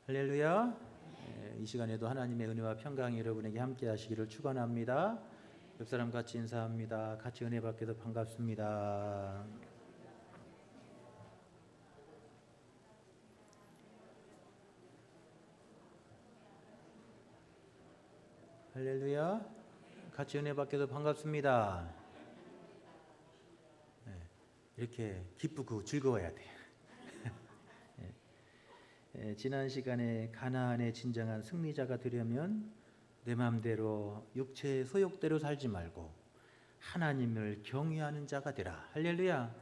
할렐루야. 이 시간에도 하나님의 은혜와 평강이 여러분에게 함께 하시기를 축원합니다. 옆 사람 같이 인사합니다. 같이 은혜 받게도 반갑습니다. 할렐루야. 같이 은혜 받게도 반갑습니다. 이렇게 기쁘고 즐거워야 돼요. 지난 시간에 가나안의 진정한 승리자가 되려면 내 마음대로 육체의 소욕대로 살지 말고 하나님을 경외하는 자가 되라. 할렐루야.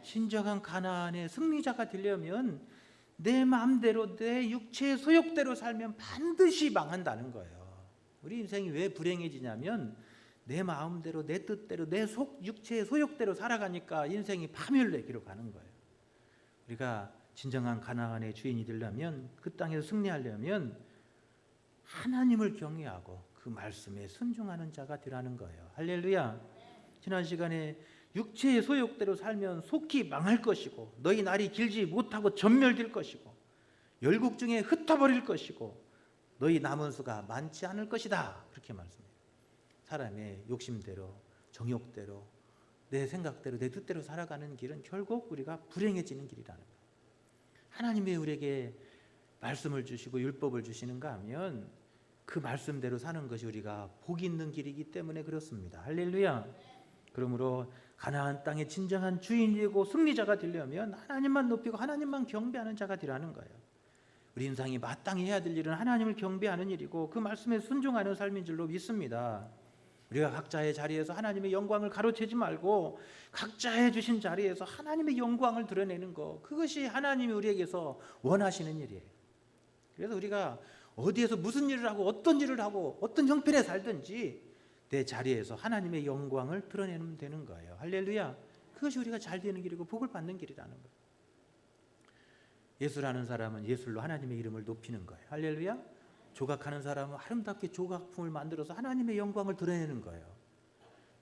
진정한 가나안의 승리자가 되려면 내 마음대로 내 육체의 소욕대로 살면 반드시 망한다는 거예요. 우리 인생이 왜 불행해지냐면 내 마음대로 내 뜻대로 내 육체의 소욕대로 살아가니까 인생이 파멸되기로 가는 거예요. 우리가 진정한 가나안의 주인이 되려면, 그 땅에서 승리하려면 하나님을 경외하고 그 말씀에 순종하는 자가 되라는 거예요. 할렐루야. 지난 시간에 육체의 소욕대로 살면 속히 망할 것이고 너희 날이 길지 못하고 전멸될 것이고 열국 중에 흩어버릴 것이고 너희 남은 수가 많지 않을 것이다, 그렇게 말씀해요. 사람의 욕심대로 정욕대로 내 생각대로 내 뜻대로 살아가는 길은 결국 우리가 불행해지는 길이라는 거예요. 하나님이 우리에게 말씀을 주시고 율법을 주시는가 하면 그 말씀대로 사는 것이 우리가 복 있는 길이기 때문에 그렇습니다. 할렐루야. 그러므로 가나안 땅의 진정한 주인이고 승리자가 되려면 하나님만 높이고 하나님만 경배하는 자가 되라는 거예요. 우리 인생이 마땅히 해야 될 일은 하나님을 경배하는 일이고 그 말씀에 순종하는 삶인 줄로 믿습니다. 우리가 각자의 자리에서 하나님의 영광을 가로채지 말고 각자의 주신 자리에서 하나님의 영광을 드러내는 것, 그것이 하나님이 우리에게서 원하시는 일이에요. 그래서 우리가 어디에서 무슨 일을 하고 어떤 일을 하고 어떤 형편에 살든지 내 자리에서 하나님의 영광을 드러내면 되는 거예요. 할렐루야. 그것이 우리가 잘 되는 길이고 복을 받는 길이라는 거예요. 예술하는 사람은 예술로 하나님의 이름을 높이는 거예요. 할렐루야. 조각하는 사람은 아름답게 조각품을 만들어서 하나님의 영광을 드러내는 거예요.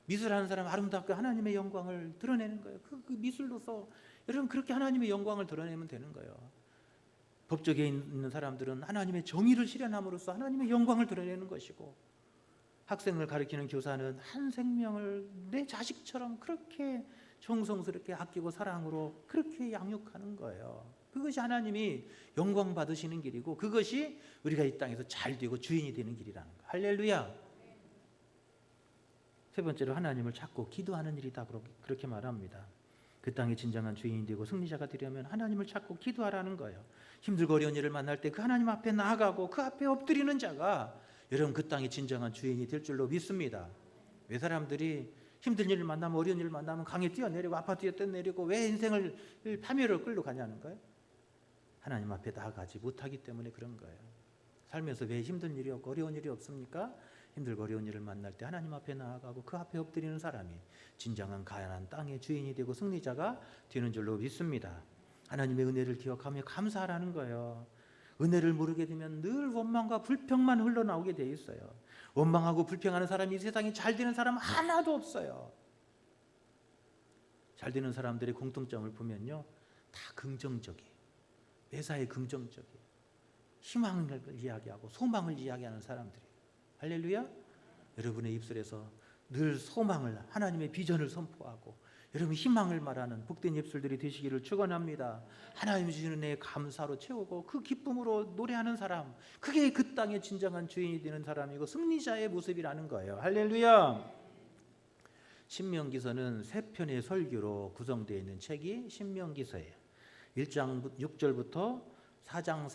미술하는 사람은 아름답게 하나님의 영광을 드러내는 거예요. 그 미술로서 여러분 그렇게 하나님의 영광을 드러내면 되는 거예요. 법조계에 있는 사람들은 하나님의 정의를 실현함으로써 하나님의 영광을 드러내는 것이고, 학생을 가르치는 교사는 한 생명을 내 자식처럼 그렇게 정성스럽게 아끼고 사랑으로 그렇게 양육하는 거예요. 그것이 하나님이 영광 받으시는 길이고 그것이 우리가 이 땅에서 잘 되고 주인이 되는 길이라는 거예요. 할렐루야. 세 번째로 하나님을 찾고 기도하는 일이다, 그렇게 말합니다. 그 땅의 진정한 주인이 되고 승리자가 되려면 하나님을 찾고 기도하라는 거예요. 힘들고 어려운 일을 만날 때 그 하나님 앞에 나아가고 그 앞에 엎드리는 자가 여러분 그 땅의 진정한 주인이 될 줄로 믿습니다. 왜 사람들이 힘든 일을 만나면, 어려운 일을 만나면 강에 뛰어내리고 아파트에 뛰어내리고 왜 인생을 파멸을 끌고 가냐는 거예요. 하나님 앞에 나아가지 못하기 때문에 그런 거예요. 살면서 왜 힘든 일이 없고 어려운 일이 없습니까? 힘들고 어려운 일을 만날 때 하나님 앞에 나아가고 그 앞에 엎드리는 사람이 진정한 가나안 땅의 주인이 되고 승리자가 되는 줄로 믿습니다. 하나님의 은혜를 기억하며 감사하라는 거예요. 은혜를 모르게 되면 늘 원망과 불평만 흘러나오게 돼 있어요. 원망하고 불평하는 사람이 이 세상에 잘 되는 사람 하나도 없어요. 잘 되는 사람들의 공통점을 보면요, 다 긍정적이에요. 매사에 긍정적이에요. 희망을 이야기하고 소망을 이야기하는 사람들이에요. 할렐루야. 여러분의 입술에서 늘 소망을, 하나님의 비전을 선포하고 여러분 희망을 말하는 복된 입술들이 되시기를 축원합니다. 하나님 주시는 은혜에 감사로 채우고 그 기쁨으로 노래하는 사람, 그게 그 땅의 진정한 주인이 되는 사람이고 승리자의 모습이라는 거예요. 할렐루야. 신명기서는 세 편의 설교로 구성되어 있는 책이 신명기서예요. 1장 6절부터 4장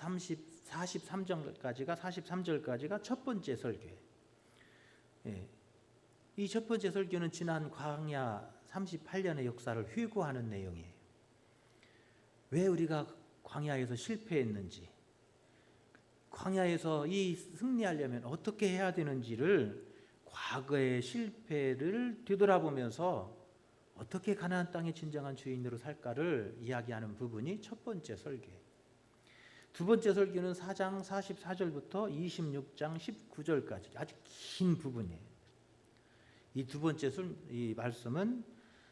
43절까지가 첫 번째 설교예요. 이 첫 번째 설교는 지난 광야 38년의 역사를 회고하는 내용이에요. 왜 우리가 광야에서 실패했는지, 광야에서 이 승리하려면 어떻게 해야 되는지를, 과거의 실패를 되돌아보면서 어떻게 가나안 땅의 진정한 주인으로 살까를 이야기하는 부분이 첫 번째 설교예요. 두 번째 설교는 4장 44절부터 26장 19절까지 아주 긴 부분이에요. 이 두 번째 이 말씀은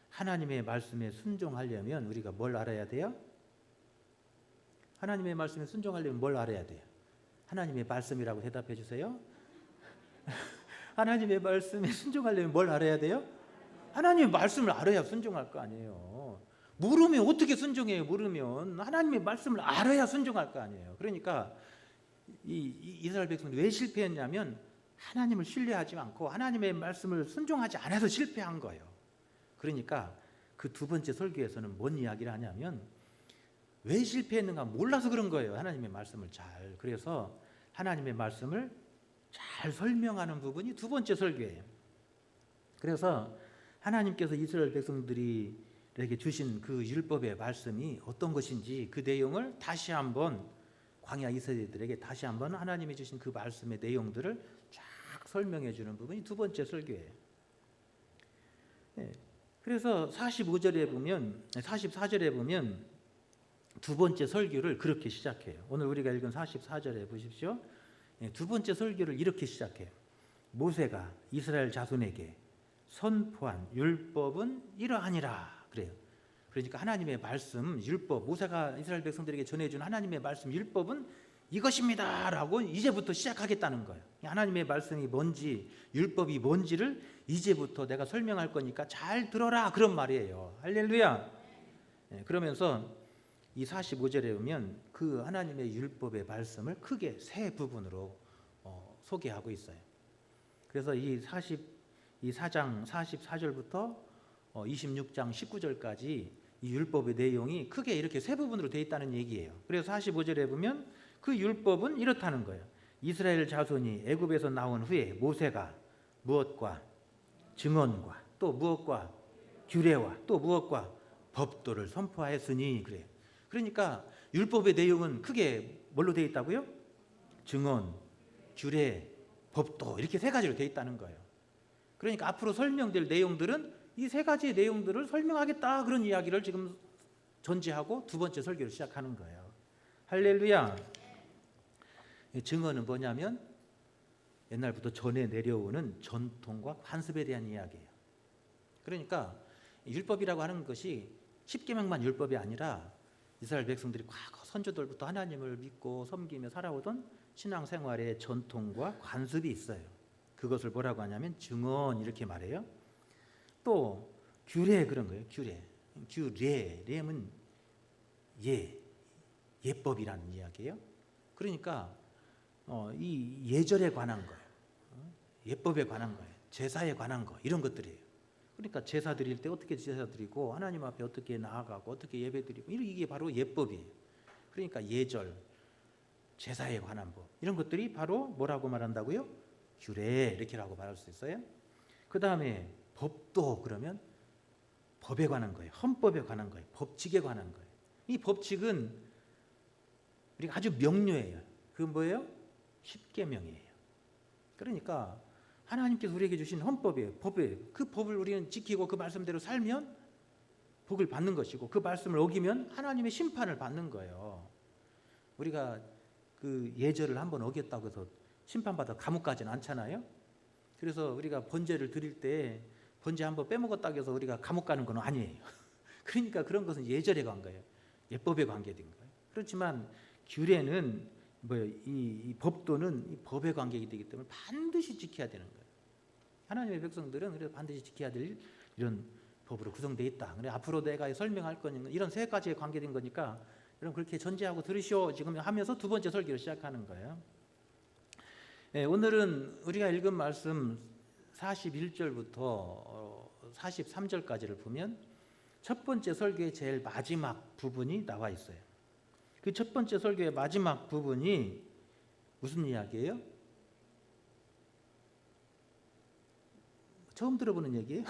하나님의 말씀에 순종하려면 우리가 뭘 알아야 돼요? 하나님의 말씀에 순종하려면 뭘 알아야 돼요? 하나님의 말씀이라고 대답해 주세요. 하나님의 말씀에 순종하려면 뭘 알아야 돼요? 하나님의 말씀을 알아야 순종할 거 아니에요. 모르면 어떻게 순종해요? 모르면 하나님의 말씀을 알아야 순종할 거 아니에요. 그러니까 이스라엘 백성들이 왜 실패했냐면 하나님을 신뢰하지 않고 하나님의 말씀을 순종하지 않아서 실패한 거예요. 그러니까 그 두 번째 설교에서는 뭔 이야기를 하냐면 왜 실패했는가 몰라서 그런 거예요. 하나님의 말씀을 잘. 그래서 하나님의 말씀을 잘 설명하는 부분이 두 번째 설교예요. 그래서 하나님께서 이스라엘 백성들에게 주신 그 율법의 말씀이 어떤 것인지 그 내용을 다시 한번 광야 이스라엘들에게 다시 한번 하나님이 주신 그 말씀의 내용들을 쫙 설명해 주는 부분이 두 번째 설교예요. 그래서 45절에 보면 44절에 보면 두 번째 설교를 그렇게 시작해요. 오늘 우리가 읽은 44절에 보십시오. 두 번째 설교를 이렇게 시작해요. 모세가 이스라엘 자손에게 선포한 율법은 이러하니라 그래요. 그러니까 하나님의 말씀 율법, 모세가 이스라엘 백성들에게 전해준 하나님의 말씀 율법은 이것입니다 라고 이제부터 시작하겠다는 거예요. 하나님의 말씀이 뭔지 율법이 뭔지를 이제부터 내가 설명할 거니까 잘 들어라 그런 말이에요. 할렐루야. 그러면서 이 45절에 보면 그 하나님의 율법의 말씀을 크게 세 부분으로 소개하고 있어요. 그래서 이 4장 44절부터 26장 19절까지 이 율법의 내용이 크게 이렇게 세 부분으로 되어 있다는 얘기예요. 그래서 45절에 보면 그 율법은 이렇다는 거예요. 이스라엘 자손이 애굽에서 나온 후에 모세가 무엇과 증언과 또 무엇과 규례와 또 무엇과 법도를 선포하였으니 그래요. 그러니까 율법의 내용은 크게 뭘로 되어 있다고요? 증언, 규례, 법도 이렇게 세 가지로 되어 있다는 거예요. 그러니까 앞으로 설명될 내용들은 이 세 가지의 내용들을 설명하겠다 그런 이야기를 지금 전제하고 두 번째 설교를 시작하는 거예요. 할렐루야. 증언은 뭐냐면 옛날부터 전해 내려오는 전통과 관습에 대한 이야기예요. 그러니까 율법이라고 하는 것이 10계명만 율법이 아니라 이스라엘 백성들이 과거 선조들부터 하나님을 믿고 섬기며 살아오던 신앙생활의 전통과 관습이 있어요. 그것을 뭐라고 하냐면 증언 이렇게 말해요. 또 규례 그런 거예요. 규례는 예법이라는 이야기예요. 그러니까 이 예절에 관한 거예요. 예법에 관한 거예요. 제사에 관한 거 이런 것들이에요. 그러니까 제사 드릴 때 어떻게 제사 드리고 하나님 앞에 어떻게 나아가고 어떻게 예배 드리고 이게 바로 예법이에요. 그러니까 예절, 제사에 관한 법 이런 것들이 바로 뭐라고 말한다고요? 규례 이렇게라고 말할 수 있어요. 그 다음에 법도 그러면 법에 관한 거예요. 헌법에 관한 거예요. 법칙에 관한 거예요. 이 법칙은 우리가 아주 명료해요. 그건 뭐예요? 10계명이에요. 그러니까 하나님께서 우리에게 주신 헌법이에요. 법이에요. 그 법을 우리는 지키고 그 말씀대로 살면 복을 받는 것이고 그 말씀을 어기면 하나님의 심판을 받는 거예요. 우리가 그 예절을 한번 어겼다고 해서 심판받아 감옥 가지는 않잖아요. 그래서 우리가 번제를 드릴 때 번제 한번 빼먹었다고 해서 우리가 감옥 가는 건 아니에요. 그러니까 그런 것은 예절에 관 거예요. 예법에 관계된 거예요. 그렇지만 규례는 이 법도는 이 법에 관계가 되기 때문에 반드시 지켜야 되는 거예요. 하나님의 백성들은 그래서 반드시 지켜야 될 이런 법으로 구성되어 있다. 그래 앞으로 내가 설명할 거니까 이런 세 가지에 관계된 거니까 여러분 그렇게 전제하고 들으시오 지금 하면서 두 번째 설교를 시작하는 거예요. 오늘은 우리가 읽은 말씀 41절부터 43절까지를 보면 첫 번째 설교의 제일 마지막 부분이 나와 있어요. 그 첫 번째 설교의 마지막 부분이 무슨 이야기예요? 처음 들어보는 얘기예요?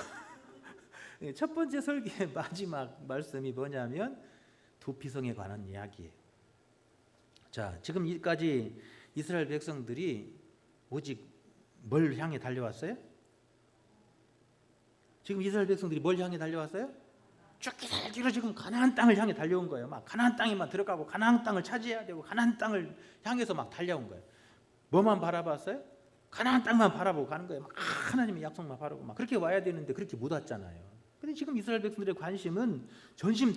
첫 번째 설교의 마지막 말씀이 뭐냐면 도피성에 관한 이야기예요. 자, 지금까지 이스라엘 백성들이 오직 뭘 향해 달려왔어요? 지금 이스라엘 백성들이 뭘 향해 달려왔어요? 죽기 살기로 지금 가나안 땅을 향해 달려온 거예요. 막 가나안 땅에만 들어가고 가나안 땅을 차지해야 되고 가나안 땅을 향해서 막 달려온 거예요. 뭐만 바라봤어요? 가나안 땅만 바라보고 가는 거예요. 막 하나님의 약속만 바라보고 막 그렇게 와야 되는데 그렇게 못 왔잖아요. 근데 지금 이스라엘 백성들의 관심은 전심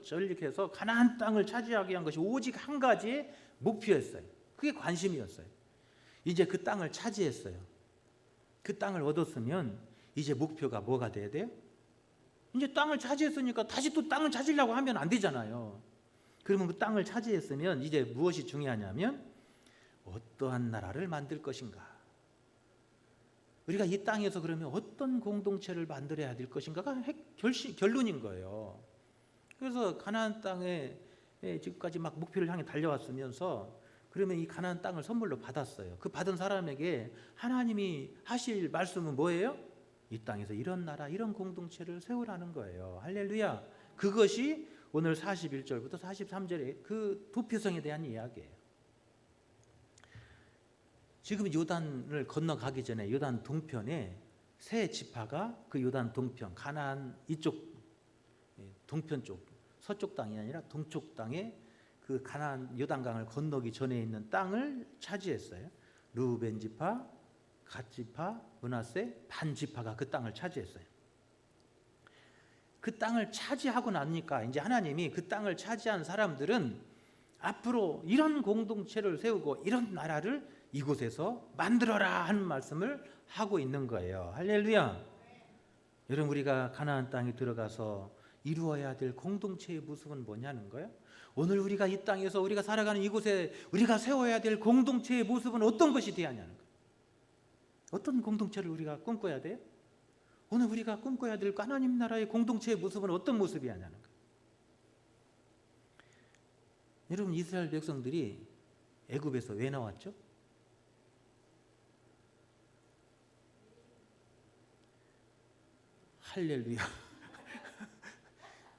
전력해서 가나안 땅을 차지하기 위한 것이 오직 한 가지의 목표였어요. 그게 관심이었어요. 이제 그 땅을 차지했어요. 그 땅을 얻었으면 이제 목표가 뭐가 돼야 돼요? 이제 땅을 차지했으니까 다시 또 땅을 찾으려고 하면 안 되잖아요. 그러면 그 땅을 차지했으면 이제 무엇이 중요하냐면 어떠한 나라를 만들 것인가. 우리가 이 땅에서 그러면 어떤 공동체를 만들어야 될 것인가가 결론인 거예요. 그래서 가나안 땅에 지금까지 막 목표를 향해 달려왔으면서 그러면 이 가나안 땅을 선물로 받았어요. 그 받은 사람에게 하나님이 하실 말씀은 뭐예요? 이 땅에서 이런 나라, 이런 공동체를 세우라는 거예요. 할렐루야. 그것이 오늘 41절부터 43절의 그 도피성에 대한 이야기예요. 지금 요단을 건너가기 전에 요단 동편에 세 지파가 그 요단 동편, 가나안 이쪽 동편 쪽, 서쪽 땅이 아니라 동쪽 땅에 그 가나안 요단강을 건너기 전에 있는 땅을 차지했어요. 르우벤 지파, 갓 지파, 므낫세, 반 지파가 그 땅을 차지했어요. 그 땅을 차지하고 나니까 이제 하나님이 그 땅을 차지한 사람들은 앞으로 이런 공동체를 세우고 이런 나라를 이곳에서 만들어라 하는 말씀을 하고 있는 거예요. 할렐루야. 여러분, 우리가 가나안 땅에 들어가서 이루어야 될 공동체의 모습은 뭐냐는 거예요. 오늘 우리가 이 땅에서 우리가 살아가는 이곳에 우리가 세워야 될 공동체의 모습은 어떤 것이 되어야 하냐는 거예요. 어떤 공동체를 우리가 꿈꿔야 돼요? 오늘 우리가 꿈꿔야 될 하나님 나라의 공동체의 모습은 어떤 모습이어야 하냐는 거예요. 여러분, 이스라엘 백성들이 애굽에서 왜 나왔죠? 할렐루야.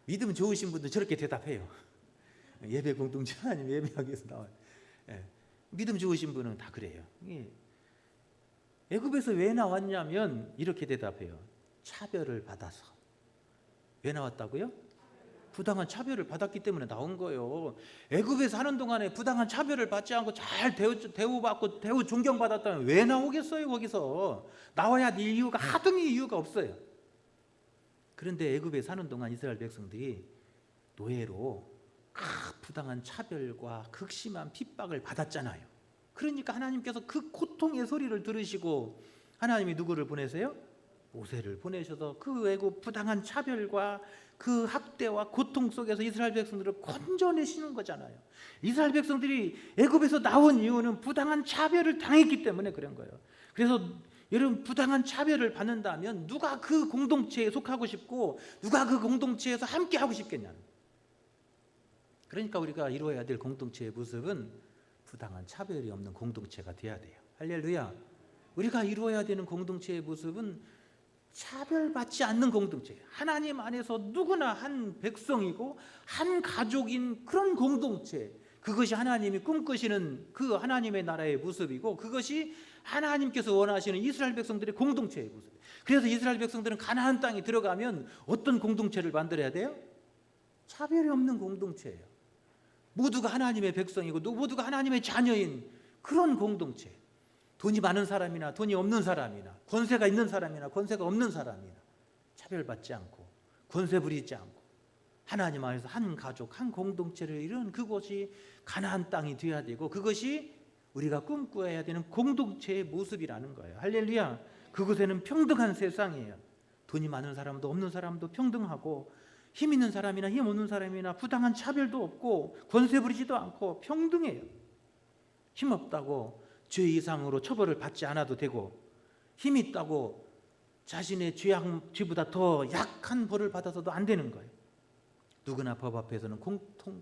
믿음 좋으신 분들 저렇게 대답해요. 예배 공동체 하나님 예배하기 위해서 나와요. 믿음 좋으신 분은 다 그래요. 애굽에서 왜 나왔냐면 이렇게 대답해요. 차별을 받아서. 왜 나왔다고요? 부당한 차별을 받았기 때문에 나온 거예요. 애굽에 사는 동안에 부당한 차별을 받지 않고 잘 대우받고 존경받았다면 왜 나오겠어요? 거기서 나와야 될 이유가 하등의 이유가 없어요. 그런데 애굽에 사는 동안 이스라엘 백성들이 노예로 부당한 차별과 극심한 핍박을 받았잖아요. 그러니까 하나님께서 그 고통의 소리를 들으시고 하나님이 누구를 보내세요? 모세를 보내셔서 그 애굽 부당한 차별과 그 학대와 고통 속에서 이스라엘 백성들을 건져내시는 거잖아요. 이스라엘 백성들이 애굽에서 나온 이유는 부당한 차별을 당했기 때문에 그런 거예요. 그래서 여러분, 부당한 차별을 받는다면 누가 그 공동체에 속하고 싶고 누가 그 공동체에서 함께 하고 싶겠냐는. 그러니까 우리가 이루어야 될 공동체의 모습은 부당한 차별이 없는 공동체가 돼야 돼요. 할렐루야. 우리가 이루어야 되는 공동체의 모습은 차별받지 않는 공동체, 하나님 안에서 누구나 한 백성이고 한 가족인 그런 공동체, 그것이 하나님이 꿈꾸시는 그 하나님의 나라의 모습이고 그것이 하나님께서 원하시는 이스라엘 백성들의 공동체의 모습. 그래서 이스라엘 백성들은 가나안 땅에 들어가면 어떤 공동체를 만들어야 돼요? 차별이 없는 공동체예요. 모두가 하나님의 백성이고 모두가 하나님의 자녀인 그런 공동체. 돈이 많은 사람이나 돈이 없는 사람이나 권세가 있는 사람이나 권세가 없는 사람이나 차별받지 않고 권세 부리지 않고 하나님 안에서 한 가족, 한 공동체를 이루는 그곳이 가나안 땅이 되어야 되고 그것이 우리가 꿈꿔야 되는 공동체의 모습이라는 거예요. 할렐루야. 그곳에는 평등한 세상이에요. 돈이 많은 사람도 없는 사람도 평등하고 힘 있는 사람이나 힘 없는 사람이나 부당한 차별도 없고 권세 부리지도 않고 평등해요. 힘 없다고 죄 이상으로 처벌을 받지 않아도 되고 힘 있다고 자신의 죄보다 더 약한 벌을 받아서도 안 되는 거예요. 누구나 법 앞에서는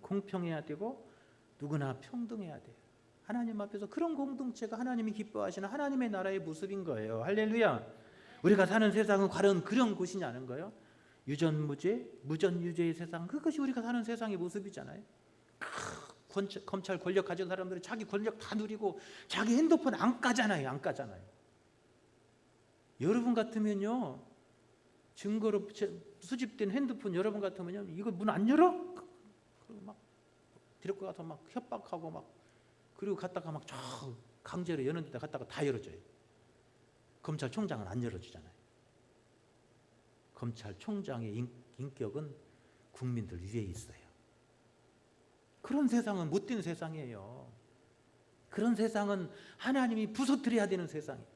공평해야 되고 누구나 평등해야 돼요. 하나님 앞에서 그런 공동체가 하나님이 기뻐하시는 하나님의 나라의 모습인 거예요. 할렐루야. 우리가 사는 세상은 과연 그런 곳이냐는 거예요. 유전무죄, 무전유죄의 세상, 그것이 우리가 사는 세상의 모습이잖아요. 검찰 권력 가진 사람들은 자기 권력 다 누리고 자기 핸드폰 안 까잖아요. 안 까잖아요. 여러분 같으면요, 증거로 수집된 핸드폰 여러분 같으면요, 이거 문 안 열어? 막 데리고 가서 막 협박하고 막 그리고 갔다가 막 저 강제로 여는 데다 갔다가 다 열어줘요. 검찰총장은 안 열어주잖아요. 검찰총장의 인격은 국민들 위에 있어요. 그런 세상은 못된 세상이에요. 그런 세상은 하나님이 부서뜨려야 되는 세상이에요.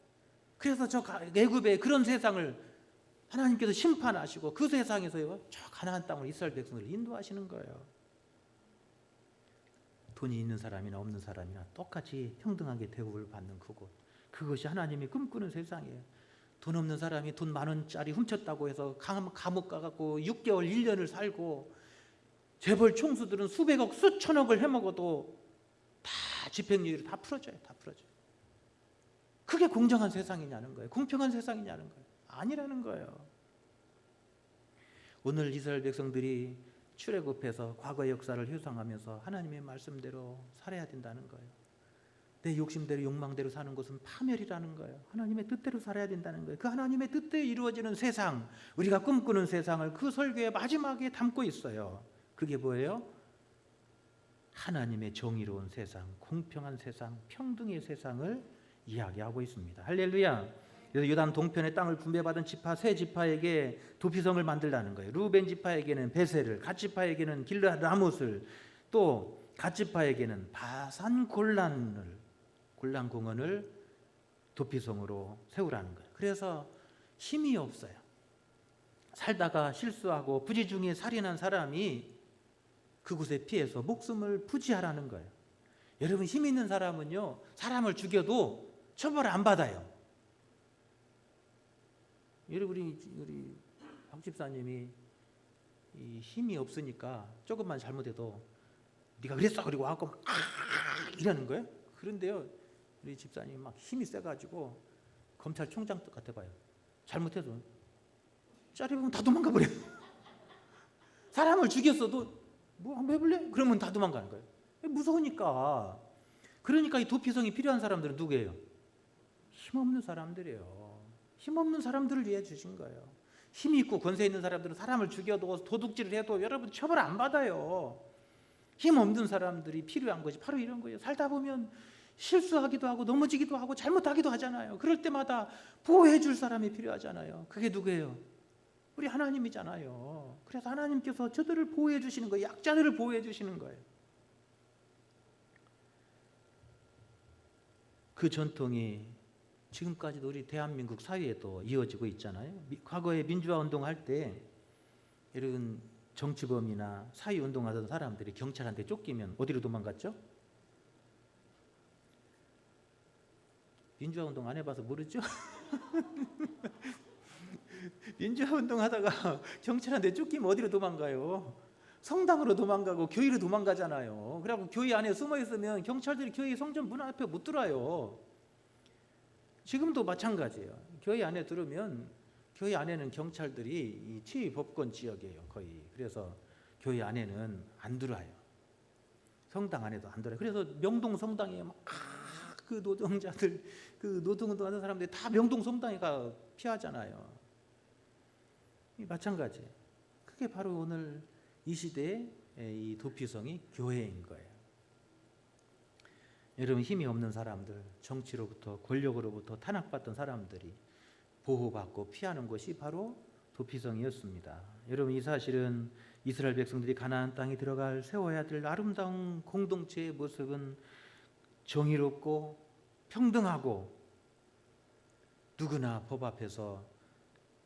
그래서 저 애굽의 그런 세상을 하나님께서 심판하시고 그 세상에서요 저 가나안 땅으로 이스라엘 백성들을 인도하시는 거예요. 돈이 있는 사람이나 없는 사람이나 똑같이 평등하게 대우를 받는 그곳, 그것이 하나님이 꿈꾸는 세상이에요. 돈 없는 사람이 돈 10,000원짜리 훔쳤다고 해서 감옥 가갖고 6개월 1년을 살고, 재벌 총수들은 수백억 수천억을 해먹어도 다 집행유예로 다 풀어줘요. 다 풀어줘요. 그게 공정한 세상이냐는 거예요. 공평한 세상이냐는 거예요. 아니라는 거예요. 오늘 이스라엘 백성들이 출애굽해서 과거의 역사를 회상하면서 하나님의 말씀대로 살아야 된다는 거예요. 내 욕심대로 욕망대로 사는 것은 파멸이라는 거예요. 하나님의 뜻대로 살아야 된다는 거예요. 그 하나님의 뜻대로 이루어지는 세상, 우리가 꿈꾸는 세상을 그 설교의 마지막에 담고 있어요. 그게 뭐예요? 하나님의 정의로운 세상, 공평한 세상, 평등의 세상을 이야기하고 있습니다. 할렐루야. 그래서 요단 동편의 땅을 분배받은 지파 세 지파에게 도피성을 만들라는 거예요. 루벤 지파에게는 베셀을, 갓 지파에게는 길르앗 라못을, 또 갓 지파에게는 바산 골란 공원을 도피성으로 세우라는 거예요. 그래서 힘이 없어요. 살다가 실수하고 부지 중에 살인한 사람이 그곳에 피해서 목숨을 부지하라는 거예요. 여러분, 힘 있는 사람은요 사람을 죽여도 처벌을 안 받아요. 여러분, 우리 박 집사님이 이 힘이 없으니까 조금만 잘못해도 네가 그랬어 그리고 와갖고 막 이러는 거예요. 그런데요 우리 집사님이 막 힘이 세가지고 검찰총장 같아봐요. 잘못해도 짜리보면 다 도망가 버려요. 사람을 죽였어도 뭐 한번 해볼래? 그러면 다 도망가는 거예요. 무서우니까. 그러니까 이 도피성이 필요한 사람들은 누구예요? 힘없는 사람들이에요. 힘없는 사람들을 위해 주신 거예요. 힘이 있고 권세 있는 사람들은 사람을 죽여도 도둑질을 해도 여러분 처벌 안 받아요. 힘없는 사람들이 필요한 것이 바로 이런 거예요. 살다 보면 실수하기도 하고 넘어지기도 하고 잘못하기도 하잖아요. 그럴 때마다 보호해 줄 사람이 필요하잖아요. 그게 누구예요? 우리 하나님이잖아요. 그래서 하나님께서 저들을 보호해 주시는 거예요. 약자들을 보호해 주시는 거예요. 그 전통이 지금까지도 우리 대한민국 사회에도 이어지고 있잖아요. 과거에 민주화 운동할 때 이런 정치범이나 사회운동하던 사람들이 경찰한테 쫓기면 어디로 도망갔죠? 민주화 운동 안 해봐서 모르죠? 민주화 운동하다가 경찰한테 쫓기면 어디로 도망가요? 성당으로 도망가고 교회로 도망가잖아요. 그래갖고 교회 안에 숨어 있으면 경찰들이 교회 성전 문 앞에 못 들어와요. 지금도 마찬가지예요. 교회 안에 들으면 교회 안에는 경찰들이 이 치의법권 지역이에요, 거의. 그래서 교회 안에는 안 들어와요. 성당 안에도 안 들어와요. 그래서 명동 성당에 막 그 노동자들, 그 노동운동하는 사람들이 다 명동 성당에 가 피하잖아요. 마찬가지. 그게 바로 오늘 이 시대의 이 도피성이 교회인 거예요. 여러분, 힘이 없는 사람들, 정치로부터 권력으로부터 탄압받던 사람들이 보호받고 피하는 것이 바로 도피성이었습니다. 여러분, 이 사실은 이스라엘 백성들이 가나안 땅에 들어갈 세워야 될 아름다운 공동체의 모습은 정의롭고 평등하고 누구나 법 앞에서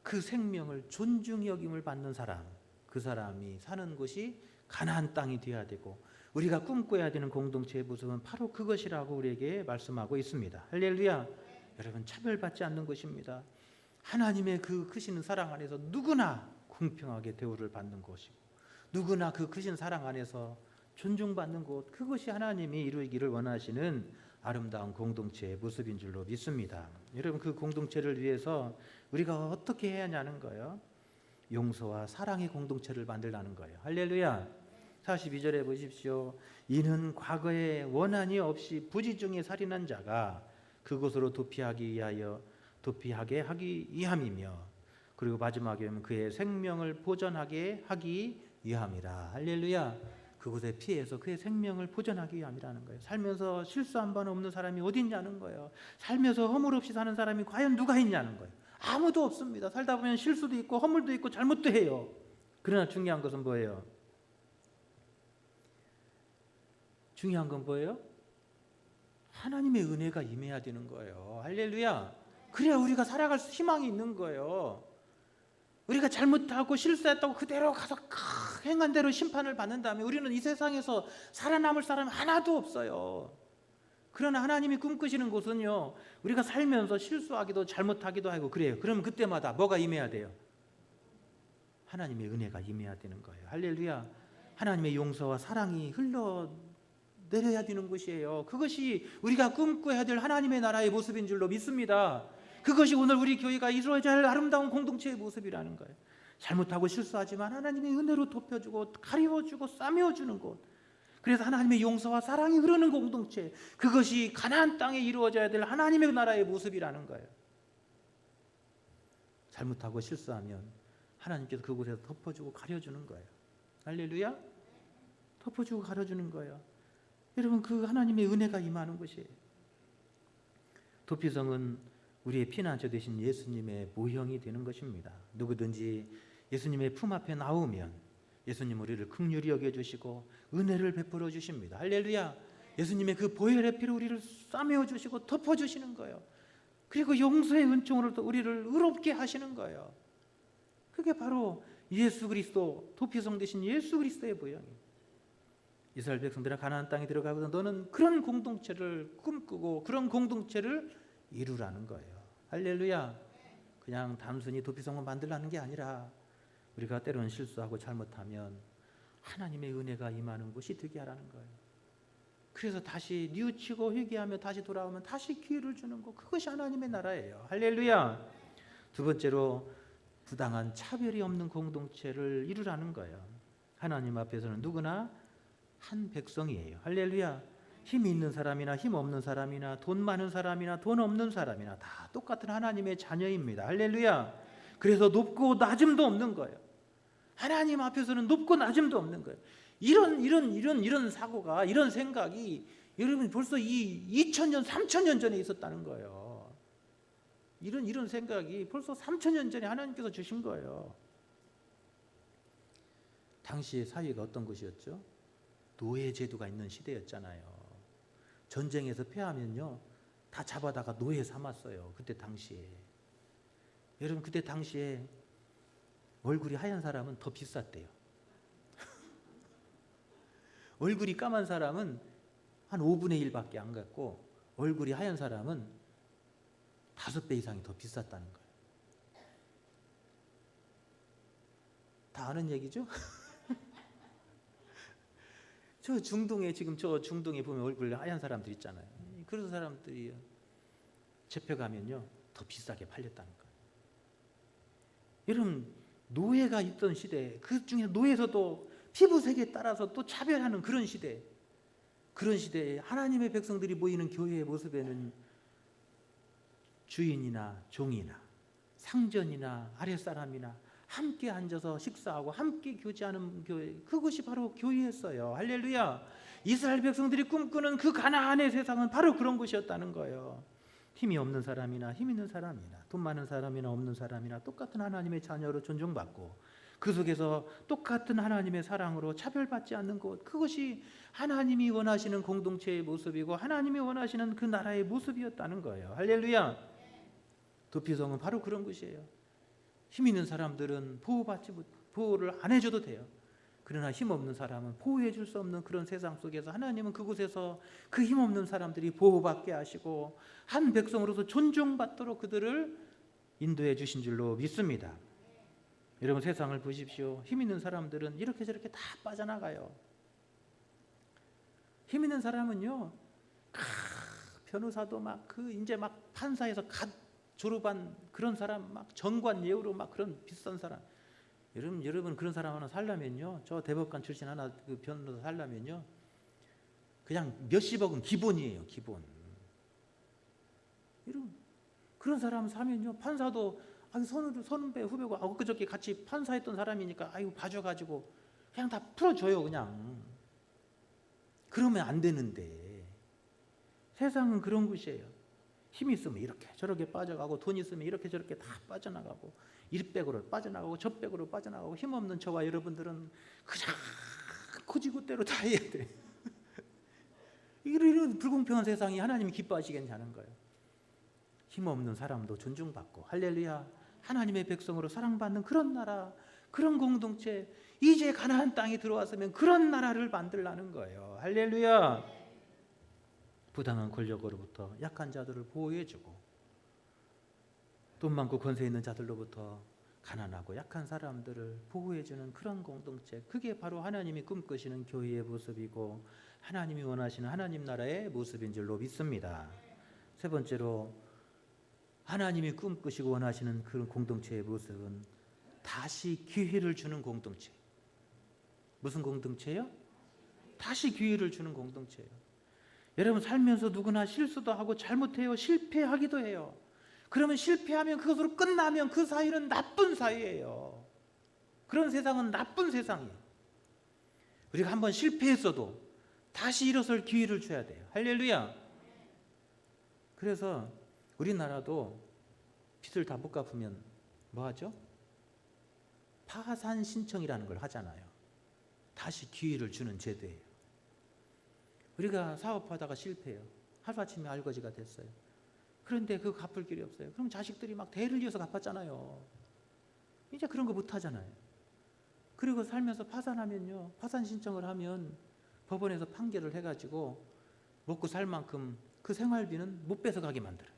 그 생명을 존중히 여김을 받는 사람, 그 사람이 사는 곳이 가나안 땅이 되어야 되고 우리가 꿈꿔야 되는 공동체의 모습은 바로 그것이라고 우리에게 말씀하고 있습니다. 할렐루야. 여러분, 차별받지 않는 것입니다. 하나님의 그 크신 사랑 안에서 누구나 공평하게 대우를 받는 것이고 누구나 그 크신 사랑 안에서 존중받는 것, 그것이 하나님이 이루기를 원하시는 아름다운 공동체의 모습인 줄로 믿습니다. 여러분, 그 공동체를 위해서 우리가 어떻게 해야 하냐는 거예요. 용서와 사랑의 공동체를 만들라는 거예요. 할렐루야. 42절에 보십시오. 이는 과거에 원한이 없이 부지 중에 살인한 자가 그곳으로 도피하게 하기 위함이며, 그리고 마지막에 보면 그의 생명을 보전하게 하기 위함이라. 할렐루야. 그곳에 피해서 그의 생명을 보전하기 위함이라는 거예요. 살면서 실수 한 번 없는 사람이 어디 있냐는 거예요. 살면서 허물 없이 사는 사람이 과연 누가 있냐는 거예요. 아무도 없습니다. 살다 보면 실수도 있고 허물도 있고 잘못도 해요. 그러나 중요한 것은 뭐예요? 중요한 건 뭐예요? 하나님의 은혜가 임해야 되는 거예요. 할렐루야. 그래야 우리가 살아갈 희망이 있는 거예요. 우리가 잘못하고 실수했다고 그대로 가서 행한 대로 심판을 받는다면 우리는 이 세상에서 살아남을 사람이 하나도 없어요. 그러나 하나님이 꿈꾸시는 곳은요, 우리가 살면서 실수하기도 잘못하기도 하고 그래요. 그러면 그때마다 뭐가 임해야 돼요? 하나님의 은혜가 임해야 되는 거예요. 할렐루야. 하나님의 용서와 사랑이 흘러내려야 되는 것이에요. 그것이 우리가 꿈꿔야 될 하나님의 나라의 모습인 줄로 믿습니다. 그것이 오늘 우리 교회가 이루어져야 할 아름다운 공동체의 모습이라는 거예요. 잘못하고 실수하지만 하나님의 은혜로 덮여주고 가리워주고 싸매어주는 곳, 그래서 하나님의 용서와 사랑이 흐르는 공동체, 그것이 가나안 땅에 이루어져야 될 하나님의 나라의 모습이라는 거예요. 잘못하고 실수하면 하나님께서 그곳에서 덮어주고 가려주는 거예요. 할렐루야. 덮어주고 가려주는 거예요. 여러분, 그 하나님의 은혜가 임하는 것이에요. 도피성은 우리의 피난처 되신 예수님의 모형이 되는 것입니다. 누구든지 예수님의 품 앞에 나오면 예수님 우리를 긍휼히 여겨주시고 은혜를 베풀어 주십니다. 할렐루야. 예수님의 그 보혈의 피로 우리를 싸매어 주시고 덮어주시는 거예요. 그리고 용서의 은총으로 또 우리를 의롭게 하시는 거예요. 그게 바로 예수 그리스도, 도피성 되신 예수 그리스도의 모형이에요. 이스라엘 백성들아 가나안 땅에 들어가거든 너는 그런 공동체를 꿈꾸고 그런 공동체를 이루라는 거예요. 할렐루야. 그냥 단순히 도피성을 만들라는 게 아니라 우리가 때로는 실수하고 잘못하면 하나님의 은혜가 임하는 곳이 되게 하라는 거예요. 그래서 다시 뉘우치고 회개하며 다시 돌아오면 다시 기회를 주는 것, 그것이 하나님의 나라예요. 할렐루야. 두 번째로 부당한 차별이 없는 공동체를 이루라는 거예요. 하나님 앞에서는 누구나 한 백성이에요. 할렐루야. 힘 있는 사람이나 힘 없는 사람이나 돈 많은 사람이나 돈 없는 사람이나 다 똑같은 하나님의 자녀입니다. 할렐루야. 그래서 높고 낮음도 없는 거예요. 하나님 앞에서는 높고 낮음도 없는 거예요. 이런 사고가, 이런 생각이 여러분 벌써 2000년, 3000년 전에 있었다는 거예요. 이런 생각이 벌써 3000년 전에 하나님께서 주신 거예요. 당시의 사회가 어떤 것이었죠? 노예 제도가 있는 시대였잖아요. 전쟁에서 패하면요 다 잡아다가 노예 삼았어요. 그때 당시에. 여러분, 그때 당시에 얼굴이 하얀 사람은 더 비쌌대요. 얼굴이 까만 사람은 한 5분의 1밖에 안 갔고 얼굴이 하얀 사람은 5배 이상이 더 비쌌다는 거예요. 다 아는 얘기죠? 저 중동에 보면 얼굴 하얀 사람들 있잖아요. 그런 사람들이 잡혀가면요 더 비싸게 팔렸다는 거예요. 여러분, 노예가 있던 시대, 그 중에 노예에서도 피부색에 따라서 또 차별하는 그런 시대에 하나님의 백성들이 모이는 교회의 모습에는 주인이나 종이나 상전이나 아랫사람이나 함께 앉아서 식사하고 함께 교제하는 교회, 그것이 바로 교회였어요. 할렐루야. 이스라엘 백성들이 꿈꾸는 그 가나안의 세상은 바로 그런 곳이었다는 거예요. 힘이 없는 사람이나 힘 있는 사람이나 돈 많은 사람이나 없는 사람이나 똑같은 하나님의 자녀로 존중받고 그 속에서 똑같은 하나님의 사랑으로 차별받지 않는 것, 그것이 하나님이 원하시는 공동체의 모습이고 하나님이 원하시는 그 나라의 모습이었다는 거예요. 할렐루야. 도피성은 바로 그런 곳이에요. 힘 있는 사람들은 보호를 안 해줘도 돼요. 그러나 힘 없는 사람은 보호해 줄 수 없는 그런 세상 속에서 하나님은 그곳에서 그 힘 없는 사람들이 보호받게 하시고 한 백성으로서 존중받도록 그들을 인도해 주신 줄로 믿습니다. 여러분, 세상을 보십시오. 힘 있는 사람들은 이렇게 저렇게 다 빠져나가요. 힘 있는 사람은요, 변호사도 이제 판사에서 갓 졸업한 그런 사람, 정관 예우로 그런 비싼 사람. 여러분 그런 사람 하나 살려면요, 저 대법관 출신 하나 그 변호사 살려면요, 그냥 몇십억은 기본이에요, 기본. 여러분, 그런 사람 사면요, 판사도 선배 후배고 그저께 같이 판사했던 사람이니까 봐줘가지고 그냥 다 풀어줘요. 그냥. 그러면 안 되는데 세상은 그런 곳이에요. 힘 있으면 이렇게 저렇게 빠져가고 돈 있으면 이렇게 저렇게 다 빠져나가고 일백으로 빠져나가고 저백으로 빠져나가고, 힘없는 저와 여러분들은 그냥 고지고대로 다 해야 돼. 이런 불공평한 세상이 하나님이 기뻐하시겠냐는 거예요. 힘없는 사람도 존중받고, 할렐루야, 하나님의 백성으로 사랑받는 그런 나라, 그런 공동체, 이제 가나안 땅에 들어왔으면 그런 나라를 만들라는 거예요. 할렐루야. 부당한 권력으로부터 약한 자들을 보호해주고, 돈 많고 권세 있는 자들로부터 가난하고 약한 사람들을 보호해주는 그런 공동체, 그게 바로 하나님이 꿈꾸시는 교회의 모습이고 하나님이 원하시는 하나님 나라의 모습인 줄로 믿습니다. 세 번째로, 하나님이 꿈꾸시고 원하시는 그런 공동체의 모습은 다시 기회를 주는 공동체. 무슨 공동체요? 다시 기회를 주는 공동체예요. 여러분, 살면서 누구나 실수도 하고 잘못해요. 실패하기도 해요. 그러면 실패하면, 그것으로 끝나면 그 사회는 나쁜 사회예요. 그런 세상은 나쁜 세상이에요. 우리가 한번 실패했어도 다시 일어설 기회를 줘야 돼요. 할렐루야. 그래서 우리나라도 빚을 다 못 갚으면 뭐 하죠? 파산 신청이라는 걸 하잖아요. 다시 기회를 주는 제도예요. 우리가 사업하다가 실패해요. 하루아침에 알거지가 됐어요. 그런데 그거 갚을 길이 없어요. 그럼 자식들이 막 대를 이어서 갚았잖아요. 이제 그런 거 못 하잖아요. 그리고 살면서 파산하면요, 파산 신청을 하면 법원에서 판결을 해가지고 먹고 살 만큼 그 생활비는 못 뺏어가게 만들어요.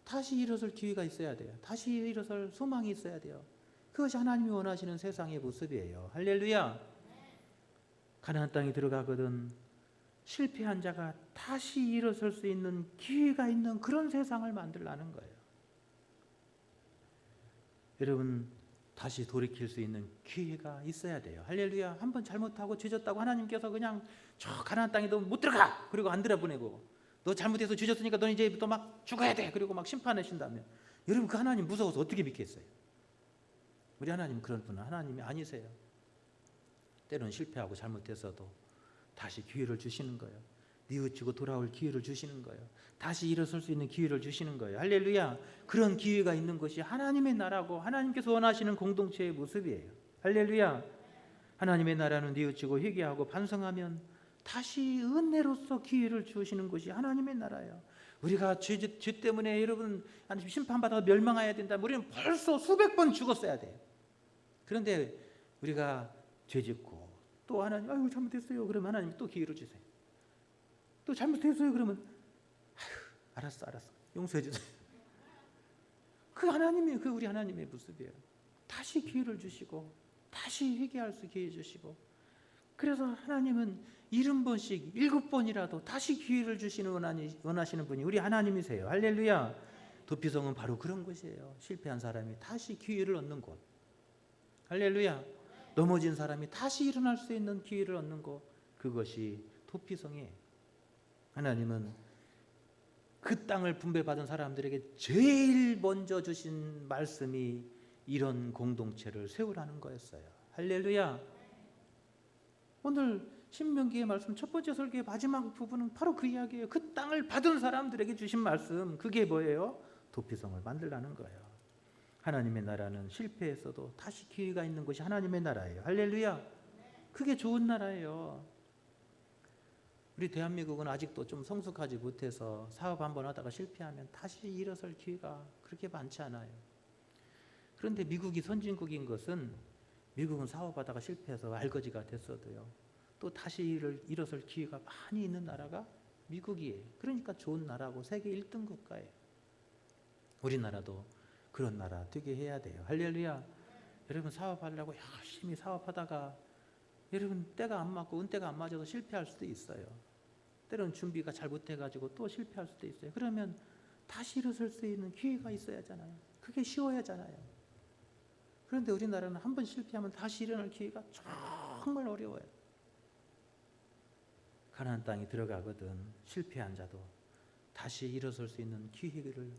다시 일어설 기회가 있어야 돼요. 다시 일어설 소망이 있어야 돼요. 그것이 하나님이 원하시는 세상의 모습이에요. 할렐루야. 가나안 땅에 들어가거든 실패한 자가 다시 일어설 수 있는 기회가 있는 그런 세상을 만들라는 거예요. 여러분, 다시 돌이킬 수 있는 기회가 있어야 돼요. 할렐루야. 한번 잘못하고 죄졌다고 하나님께서 그냥 저 가나안 땅에 너 못 들어가, 그리고 안 들여보내고, 너 잘못해서 죄졌으니까 너 이제부터 막 죽어야 돼, 그리고 막 심판하신다면, 여러분, 그 하나님 무서워서 어떻게 믿겠어요? 우리 하나님 그런 분은 하나님이 아니세요. 때로는 실패하고 잘못했어도 다시 기회를 주시는 거예요. 뉘우치고 돌아올 기회를 주시는 거예요. 다시 일어설 수 있는 기회를 주시는 거예요. 할렐루야. 그런 기회가 있는 것이 하나님의 나라고 하나님께서 원하시는 공동체의 모습이에요. 할렐루야. 하나님의 나라는 뉘우치고 회개하고 반성하면 다시 은혜로서 기회를 주시는 것이 하나님의 나라예요. 우리가 죄 때문에 여러분 심판받아 멸망해야 된다면 우리는 벌써 수백 번 죽었어야 돼요. 그런데 우리가 죄 짓고 또 하나님, 아유 잘못했어요, 그러면 하나님 또 기회를 주세요. 또 잘못했어요, 그러면 아유 알았어 용서해 주세요. 그 하나님이, 그 우리 하나님의 모습이에요. 다시 기회를 주시고 다시 회개할 수 기회 주시고, 그래서 하나님은 70번씩 7번이라도 다시 기회를 주시는 원하시는 분이 우리 하나님이세요. 할렐루야. 도피성은 바로 그런 곳이에요. 실패한 사람이 다시 기회를 얻는 곳. 할렐루야. 넘어진 사람이 다시 일어날 수 있는 기회를 얻는 곳, 그것이 도피성이에요. 하나님은 그 땅을 분배받은 사람들에게 제일 먼저 주신 말씀이 이런 공동체를 세우라는 거였어요. 할렐루야. 오늘 신명기의 말씀 첫 번째 설교의 마지막 부분은 바로 그 이야기예요. 그 땅을 받은 사람들에게 주신 말씀, 그게 뭐예요? 도피성을 만들라는 거예요. 하나님의 나라는 실패했어도 다시 기회가 있는 것이 하나님의 나라예요. 할렐루야. 그게 좋은 나라예요. 우리 대한민국은 아직도 좀 성숙하지 못해서 사업 한번 하다가 실패하면 다시 일어설 기회가 그렇게 많지 않아요. 그런데 미국이 선진국인 것은, 미국은 사업하다가 실패해서 알거지가 됐어도요, 또 다시 일어설 기회가 많이 있는 나라가 미국이에요. 그러니까 좋은 나라고 세계 1등 국가예요. 우리나라도 그런 나라 되게 해야 돼요. 할렐루야. 여러분, 사업하려고 열심히 사업하다가 여러분 때가 안 맞고 은때가 안 맞아서 실패할 수도 있어요. 때로는 준비가 잘못해가지고 또 실패할 수도 있어요. 그러면 다시 일어설 수 있는 기회가 있어야 하잖아요. 그게 쉬워야 하잖아요. 그런데 우리나라는 한번 실패하면 다시 일어날 기회가 정말 어려워요. 가나안 땅에 들어가거든 실패한 자도 다시 일어설 수 있는 기회를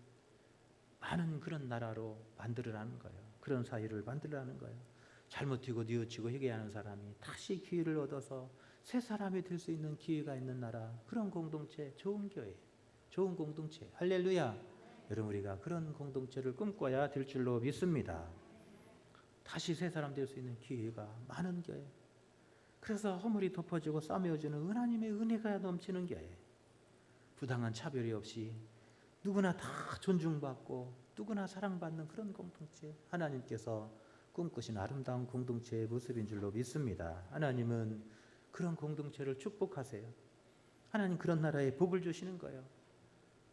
많은 그런 나라로 만들으라는 거예요. 그런 사회를 만들으라는 거예요. 잘못이고 뉘우치고 회개하는 사람이 다시 기회를 얻어서 새 사람이 될 수 있는 기회가 있는 나라, 그런 공동체, 좋은 교회, 좋은 공동체. 할렐루야. 여러분, 우리가 그런 공동체를 꿈꿔야 될 줄로 믿습니다. 다시 새 사람 될 수 있는 기회가 많은 교회. 그래서 허물이 덮어지고 싸매어지는 하나님의 은혜가 넘치는 교회, 부당한 차별이 없이 누구나 다 존중받고 누구나 사랑받는 그런 공동체, 하나님께서 꿈꾸신 아름다운 공동체의 모습인 줄로 믿습니다. 하나님은 그런 공동체를 축복하세요. 하나님 그런 나라에 복을 주시는 거예요.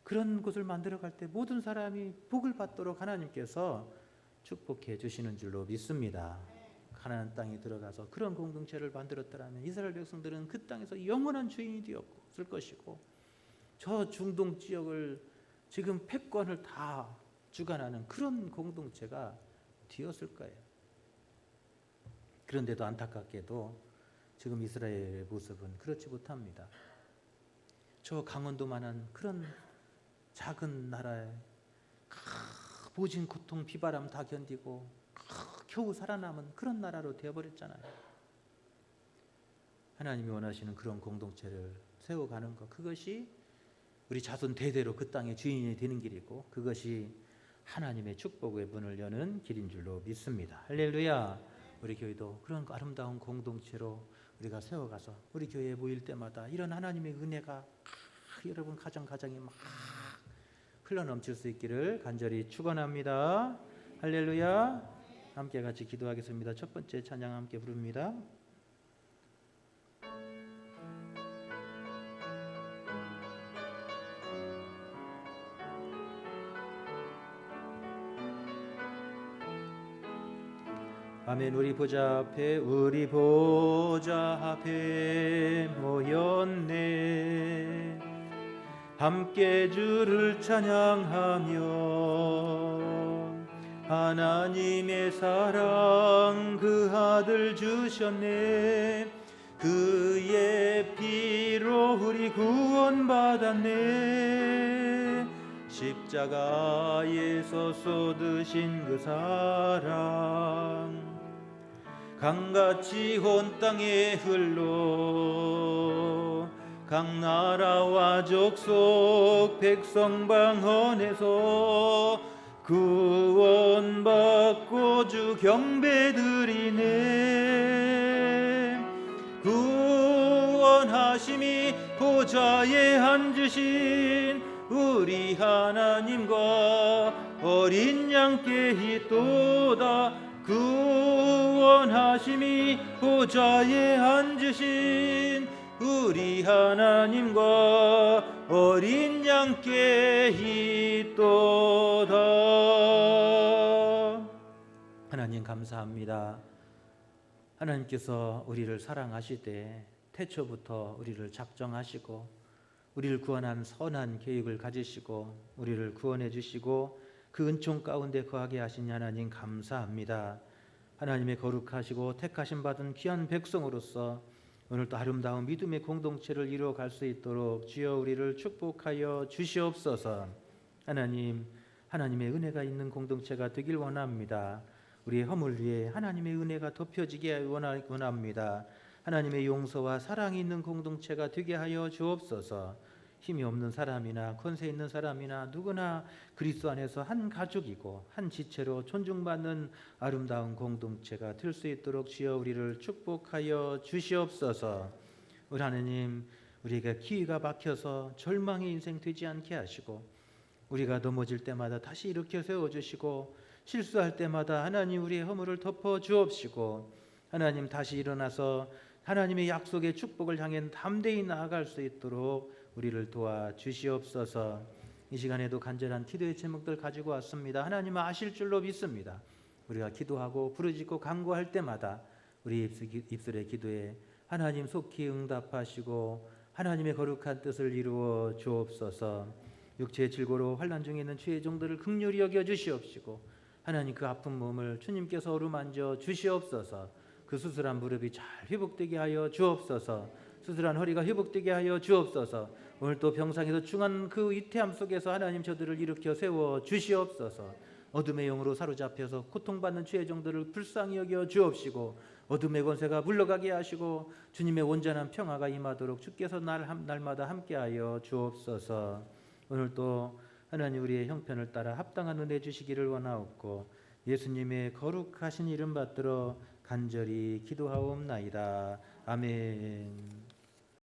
그런 곳을 만들어갈 때 모든 사람이 복을 받도록 하나님께서 축복해 주시는 줄로 믿습니다. 가나안 땅에 들어가서 그런 공동체를 만들었더라면 이스라엘 백성들은 그 땅에서 영원한 주인이 되었을 것이고, 저 중동 지역을 지금 패권을 다 주관하는 그런 공동체가 되었을 거예요. 그런데도 안타깝게도 지금 이스라엘의 모습은 그렇지 못합니다. 저 강원도만한 그런 작은 나라에 모진 고통 비바람 다 견디고 겨우 살아남은 그런 나라로 되어버렸잖아요. 하나님이 원하시는 그런 공동체를 세워가는 것, 그것이 우리 자손 대대로 그 땅의 주인이 되는 길이고, 그것이 하나님의 축복의 문을 여는 길인 줄로 믿습니다. 할렐루야. 우리 교회도 그런 아름다운 공동체로 우리가 세워가서 우리 교회에 모일 때마다 이런 하나님의 은혜가 여러분 가정에 막 흘러넘칠 수 있기를 간절히 축원합니다. 할렐루야. 함께 같이 기도하겠습니다. 첫 번째 찬양 함께 부릅니다. 아멘. 우리 보좌 앞에 모였네. 함께 주를 찬양하며 하나님의 사랑 그 아들 주셨네. 그의 피로 우리 구원받았네. 십자가에서 쏟으신 그 사랑 강같이 온 땅에 흘러 각 나라와 족속 백성 방언에서 구원받고 주 경배드리네. 구원하심이 보좌에 앉으신 우리 하나님과 어린 양께 있도다. 구원하심이 보좌에 앉으신 우리 하나님과 어린 양께 있도다. 하나님 감사합니다. 하나님께서 우리를 사랑하실 때 태초부터 우리를 작정하시고 우리를 구원한 선한 계획을 가지시고 우리를 구원해 주시고 그 은총 가운데 거하게 하신 하나님 감사합니다. 하나님의 거룩하시고 택하심 받은 귀한 백성으로서 오늘도 아름다운 믿음의 공동체를 이루어갈 수 있도록 주여 우리를 축복하여 주시옵소서. 하나님, 하나님의 은혜가 있는 공동체가 되길 원합니다. 우리의 허물 위에 하나님의 은혜가 덮여지게 원합니다. 하나님의 용서와 사랑이 있는 공동체가 되게 하여 주옵소서. 힘이 없는 사람이나 권세 있는 사람이나 누구나 그리스도 안에서 한 가족이고 한 지체로 존중받는 아름다운 공동체가 될 수 있도록 주여 우리를 축복하여 주시옵소서. 우리 하나님, 우리에게 기회가 막혀서 절망의 인생 되지 않게 하시고 우리가 넘어질 때마다 다시 일으켜 세워주시고 실수할 때마다 하나님 우리의 허물을 덮어 주옵시고 하나님 다시 일어나서 하나님의 약속의 축복을 향해 담대히 나아갈 수 있도록 우리를 도와주시옵소서. 이 시간에도 간절한 기도의 제목들 가지고 왔습니다. 하나님 아실 줄로 믿습니다. 우리가 기도하고 부르짖고 간구할 때마다 우리 입술의 기도에 하나님 속히 응답하시고 하나님의 거룩한 뜻을 이루어 주옵소서. 육체의 질고로 환난 중에 있는 주의 종들을 긍휼히 여겨 주시옵시고 하나님 그 아픈 몸을 주님께서 어루만져 주시옵소서. 그 수술한 무릎이 잘 회복되게 하여 주옵소서. 수술한 허리가 회복되게 하여 주옵소서. 오늘 또 병상에서 중한 그 위태함 속에서 하나님 저들을 일으켜 세워 주시옵소서. 어둠의 영으로 사로잡혀서 고통받는 주의 종들을 불쌍히 여겨 주옵시고 어둠의 권세가 물러가게 하시고 주님의 온전한 평화가 임하도록 주께서 날마다 함께하여 주옵소서. 오늘 또 하나님 우리의 형편을 따라 합당한 은혜 주시기를 원하옵고 예수님의 거룩하신 이름 받들어 간절히 기도하옵나이다. 아멘.